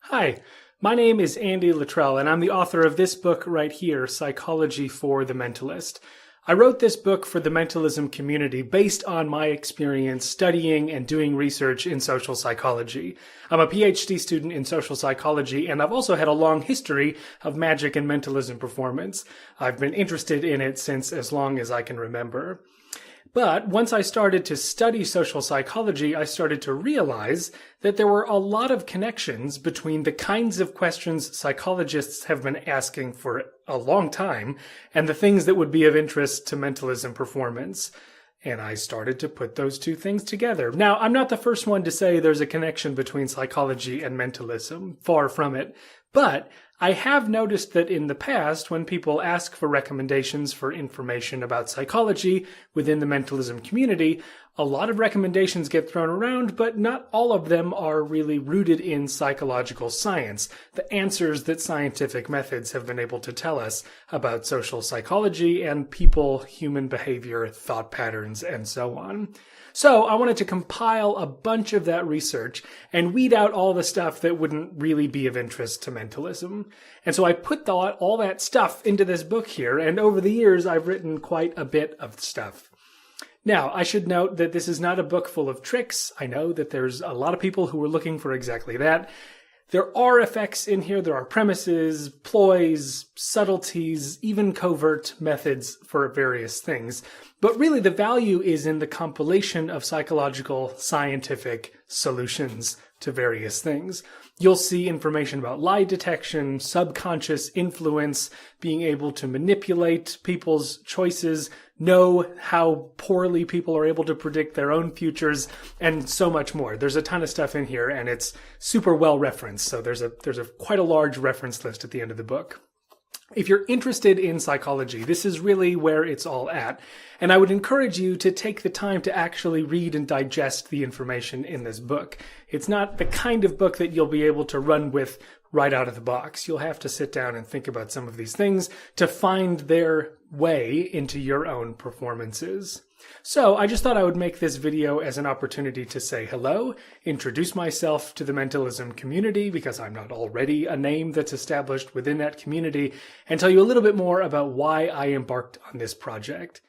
Hi, my name is Andy Luttrell, and I'm the author of this book right here, Psychology for the Mentalist. I wrote this book for the mentalism community based on my experience studying and doing research in social psychology. I'm a PhD student in social psychology, and I've also had a long history of magic and mentalism performance. I've been interested in it since as long as I can remember. But once I started to study social psychology, I started to realize that there were a lot of connections between the kinds of questions psychologists have been asking for a long time and the things that would be of interest to mentalism performance. And I started to put those two things together. Now, I'm not the first one to say there's a connection between psychology and mentalism, far from it. But I have noticed that in the past, when people ask for recommendations for information about psychology within the mentalism community, a lot of recommendations get thrown around, but not all of them are really rooted in psychological science, the answers that scientific methods have been able to tell us about social psychology and people, human behavior, thought patterns, and so on. So I wanted to compile a bunch of that research and weed out all the stuff that wouldn't really be of interest to mentalism. And so I put all that stuff into this book here, and over the years I've written quite a bit of stuff. Now, I should note that this is not a book full of tricks. I know that there's a lot of people who are looking for exactly that. There are effects in here, there are premises, ploys, subtleties, even covert methods for various things. But really the value is in the compilation of psychological, scientific solutions to various things. You'll see information about lie detection, subconscious influence, being able to manipulate people's choices, know how poorly people are able to predict their own futures, and so much more. There's a ton of stuff in here, and it's super well referenced, so there's quite a large reference list at the end of the book. If you're interested in psychology, this is really where it's all at. And I would encourage you to take the time to actually read and digest the information in this book. It's not the kind of book that you'll be able to run with right out of the box. You'll have to sit down and think about some of these things to find their way into your own performances. So I just thought I would make this video as an opportunity to say hello, introduce myself to the mentalism community because I'm not already a name that's established within that community, and tell you a little bit more about why I embarked on this project.